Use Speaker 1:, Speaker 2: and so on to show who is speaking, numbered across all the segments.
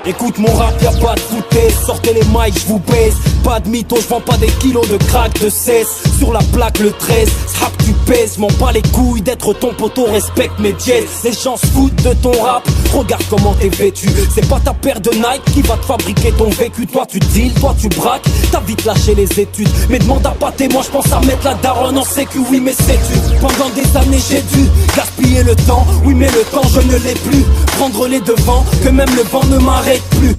Speaker 1: Écoute mon rap, y'a pas de foutaise. Sortez les mics, j'vous baise. Pas de mytho, j'vends pas des kilos de crack de cesse. Sur la plaque le 13, rap tu pèses. M'en bats les couilles d'être ton poteau, respecte mes dièses. Les gens se foutent de ton rap, regarde comment t'es vêtu. C'est pas ta paire de Nike qui va te fabriquer ton vécu. Toi tu deals, toi tu braques, t'as vite lâché les études. Mais demande à pâté, moi j'pense à mettre la daronne en sécu. Oui mais sais-tu, pendant des années j'ai dû gaspiller le temps. Oui mais le temps je ne l'ai plus. Prendre les devants, que même le vent ne m'arrête plus.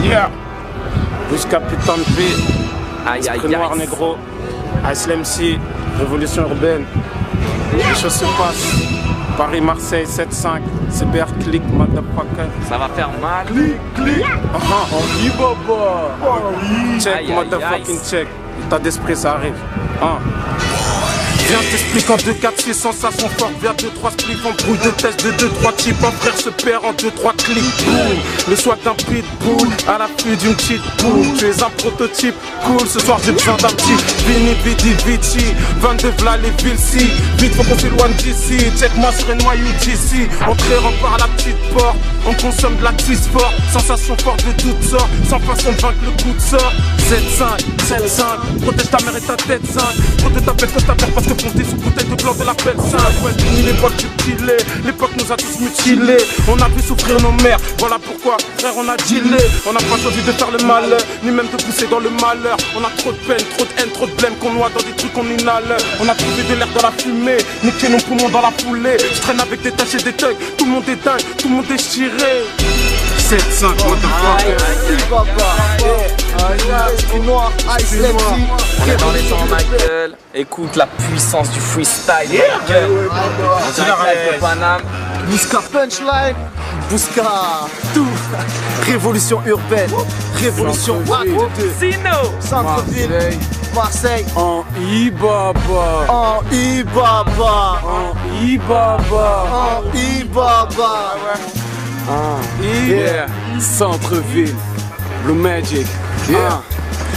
Speaker 2: Yeah, jusqu'à putain de vie.
Speaker 3: Aïe aïe
Speaker 2: Noir
Speaker 3: aïe.
Speaker 2: négro, Islem C, révolution urbaine. Les choses se passent. Paris-Marseille 7-5, CBR click, motherfucker.
Speaker 3: Ça va faire mal.
Speaker 2: Click. On y va. Check,
Speaker 3: Aïe, aïe,
Speaker 2: motherfucking
Speaker 3: aïe.
Speaker 2: check. État d'esprit, ça arrive. Viens t'explique en 2-4, 6 sensations fortes. Vers 2-3 spliffs, en brouille de test de 2-3 chips. Un frère se perd en 2-3 clics. Boum. Le swag d'un pitbull à l'appui d'une cheat bull. Tu es un prototype, cool. Ce soir j'ai besoin d'un petit Vini Vidi Vici. 22 v'là les villes si. Vite faut qu'on s'éloigne d'ici. Check-moi sur une UGC. Entrée par la petite porte. On consomme de la twist fort. Sensation forte de toutes sortes. Sans façon de vaincre le coup de sort. 7-5, 7-5. Protège ta mère et ta tête 5. Protège ta pète, ta père parce que fondé sous bouteille de blanc de la belle 5. Ouais, fini l'époque du pilé. L'époque nous a tous mutilés. On a vu souffrir nos mères. Voilà pourquoi, frère, on a dealé. On n'a pas choisi de faire le malheur, ni même de pousser dans le malheur. On a trop de peine, trop de haine, trop de blême qu'on noie dans des trucs qu'on inhale. On a trouvé de l'air dans la fumée. Niquer nos poumons dans la foulée. Je traîne avec des taches et des thugs. Tout le monde est dingue, tout le monde est tiré. 7-5, motherfucker.
Speaker 4: Noir, Islem C.
Speaker 3: On est dans les temps, Michael. Écoute la puissance du freestyle, Michael. On dirait live de Paname.
Speaker 4: Bouska punchline, Bouska tout. Révolution urbaine, révolution
Speaker 3: Sino.
Speaker 4: centre-ville, Marseille.
Speaker 2: En Ibaba.
Speaker 4: En Ibaba,
Speaker 2: En Ibaba.
Speaker 4: en Ibaba.
Speaker 2: Yeah. Centre-ville. Blue Magic. Yeah.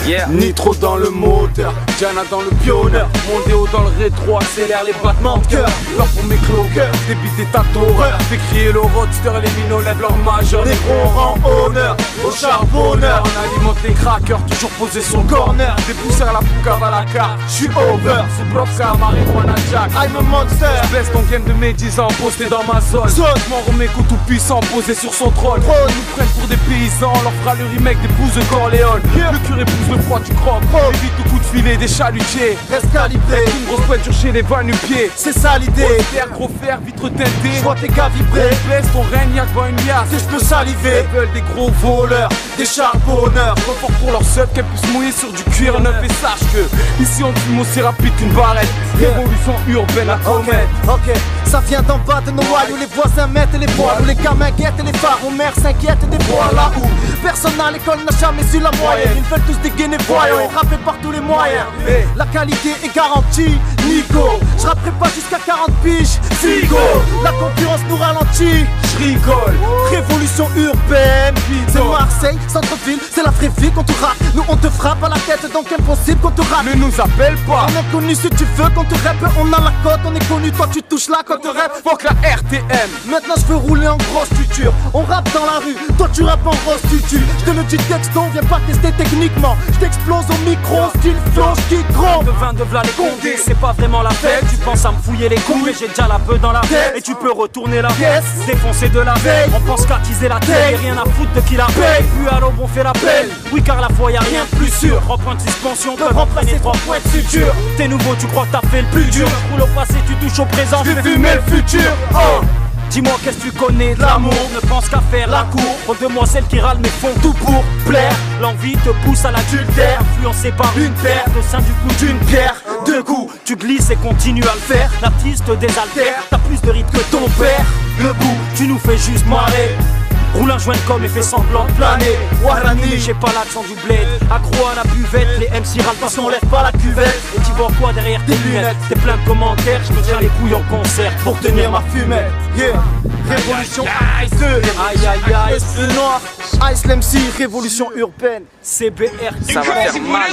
Speaker 3: Yeah.
Speaker 2: Nitro dans le moteur, Jana dans le pionneur, mon déo dans le rétro, accélère les battements de cœur. L'or pour mes cloqueurs, débite des tas d'horreur. Fais crier le roadster, les minots lèvent leur majeur. Les gros rend honneur, au charbonneur. On alimente les crackers, toujours posé sur le corner. Des poussières à la poucave à la carte, j'suis over. C'est bloc ça, marijuana jack.
Speaker 4: I'm a monster.
Speaker 2: Baisse ton game de mes 10 ans, posté dans ma zone. M'en remets coup tout puissant, posé sur son trône. Ils nous prennent pour des paysans, on leur fera le remake des blues de Corleone. Le curé pousse le froid, tu croques. Évite tout coup de filet des chalutiers.
Speaker 4: Reste calibré,
Speaker 2: Une grosse pointure chez les vannes du pied.
Speaker 4: c'est ça l'idée.
Speaker 2: Terre, gros fer, vitre teintée.
Speaker 4: Je vois tes gars vibrer,
Speaker 2: Baisse ton règne, y'a que une liasse.
Speaker 4: si je peux saliver.
Speaker 2: Ils veulent des gros voleurs,
Speaker 4: Des charbonneurs,
Speaker 2: trop fort pour leur seuf, qu'elles puissent mouiller sur du cuir neuf. Et sache que ici on fume aussi rapide qu'une barrette. Révolution urbaine à commettre.
Speaker 4: Ok, ça vient d'en bas de nos walles où les voisins mettent les poils, où les gamins guettent les phares, où mères s'inquiètent des poils, là où personne à l'école n'a jamais su la moyenne. Ils veulent tous dégainer voyants et rapper par tous les moyens. La qualité est garantie, Nico. Je rapperai pas jusqu'à 40 piges, Figo. La concurrence nous ralentit,
Speaker 2: J'rigole.
Speaker 4: révolution urbaine. C'est Marseille, centre-ville, c'est la vraie vie qu'on te rappe. Nous on te frappe à la tête, donc impossible qu'on te rate.
Speaker 2: Ne nous appelle pas.
Speaker 4: On est connu si tu veux qu'on te rappe, on a la cote, on est connu, toi tu touches la cote rap.
Speaker 2: Fuck la RTM.
Speaker 4: Maintenant je veux rouler en grosse tuture. On rappe dans la rue, toi tu rappes en grosse tutu. Je te le dis texto, viens pas tester techniquement. Je t'explose au micro, style flow, qui gros.
Speaker 1: De 22 v'là les condés, c'est pas vraiment la fête. Tu penses à me fouiller les couilles, mais j'ai déjà la beuh dans la tête. Et tu peux retourner la
Speaker 4: Yes.
Speaker 1: défoncer de la veille. On pense qu'à teaser la tête, et rien à foutre de qui la paye. Puis à l'aube on fait la pelle. Oui car la foi y'a rien de plus sûr. 3 points de suspension peuvent entraîner 3 points de suture. T'es nouveau, tu crois que t'as fait le plus dur. Je roule au passé, tu touches au présent.
Speaker 4: Je vais fumer le futur. Oh.
Speaker 1: Dis-moi qu'est-ce que tu connais de l'amour. Ne pense qu'à faire la cour. Aux demoiselles qui râlent mais font tout pour plaire. L'envie te pousse à l'adultère, influencé par une paire de seins du coup d'une pierre. Deux coups, tu glisses et continues à le faire. L'artiste te désaltère, t'as plus de rythme que ton père. Le bout, tu nous fais juste marrer. Roule un joint de com et fais semblant de planer. Warani, j'ai pas l'accent du bled. Accro à la buvette, les MC râlent parce qu'on lève pas la cuvette. Et tu vois quoi derrière tes lunettes? T'es plein de commentaires, je me tiens les couilles en concert pour tenir ma fumette.
Speaker 4: Yeah. Révolution
Speaker 1: Aïe aïe aïe,
Speaker 4: le noir, Islem C, révolution urbaine.
Speaker 1: CBR.
Speaker 3: Ça va faire mal.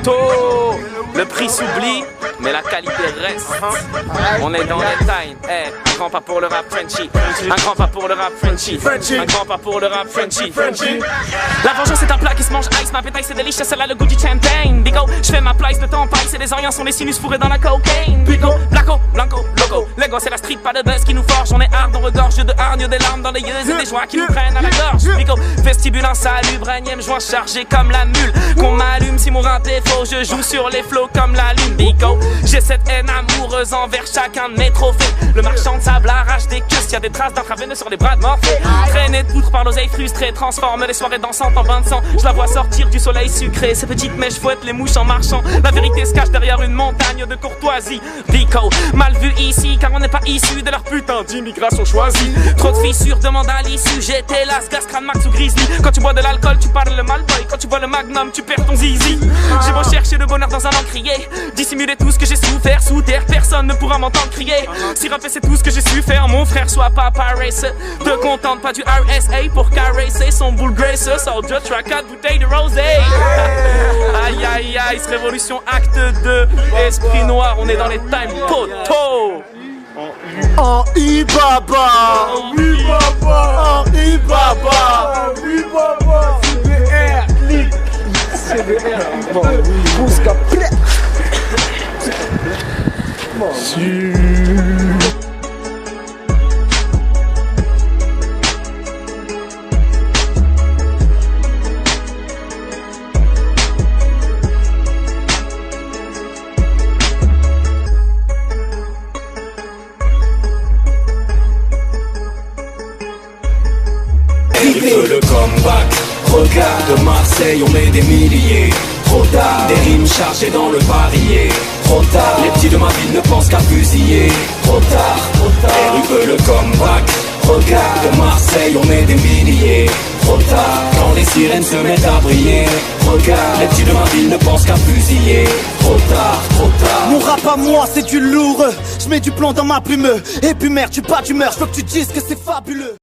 Speaker 3: Toto. Le prix s'oublie. mais la qualité reste. On est dans les times, un grand pas pour le rap Frenchy. Un grand pas pour le rap Frenchy. Un grand pas pour le rap Frenchy. La vengeance c'est un plat qui se mange ice, ma pétaille c'est délicieux, celle-là le goût du champagne. Bigo, je fais ma place, le temps paille, c'est des orients, sont les sinus fourrés dans la cocaine. Bigo, Blacko, Blanco, Loco, Lego c'est la street, pas de buzz qui nous forge. On est hard, on regorge de hargne, des larmes dans les yeux et des joies qui nous prennent à la gorge. Bigo, vestibule en salubre, énième joint chargé comme la mule. Qu'on m'allume si mon rap est faux, je joue sur les flots comme la lune. Bigo, j'ai cette haine amoureuse envers chacun de mes trophées. Le marchand de sable arrache des queues, s'il y a des traces d'intraveineux sur les bras de Morphée. Traîner de poutre par l'oseille frustrée, transforme les soirées dansantes en bain de sang. Je la vois sortir du soleil sucré, ces petites mèches fouettent les mouches en marchant. La vérité se cache derrière une montagne de courtoisie. Vico, mal vu ici car on n'est pas issu de leur putain d'immigration choisie. Trop de fissures, demande à l'issue. J'étais las, gas, crâne, max ou grizzly. Quand tu bois de l'alcool, tu parles le malboy. Quand tu bois le magnum, tu perds ton zizi. J'ai beau chercher le bonheur dans un encrier, dissimuler tout ce que j'ai souffert sous terre, personne ne pourra m'entendre crier. Si rapper c'est tout ce que j'ai su faire, mon frère soit pas racer. Te contente pas du RSA pour caresser son boule graisse. Soldier track 4 bouteilles de rosé. Aïe aïe aïe, c'est révolution acte 2. Esprit noir, on est dans les time poteaux.
Speaker 4: En Ibaba, en Ibaba, en Ibaba, en Ibaba, CBR, clic, CBR, bon, busca prêt.
Speaker 1: Le comeback, regarde Marseille, on met des milliers. Trop tard, des rimes chargées dans le barillet. Trop tard, les petits de ma ville ne pensent qu'à fusiller. Trop tard, les rues veulent le comeback. Regarde Marseille, on est des milliers. Trop tard, quand les sirènes se mettent à briller. Regarde, les petits de ma ville ne pensent qu'à fusiller. Trop tard, trop tard.
Speaker 4: Mon rap à moi c'est du lourd, je mets du plomb dans ma plume. Et puis merde, tu pas d'humeur, je veux que tu dises que c'est fabuleux.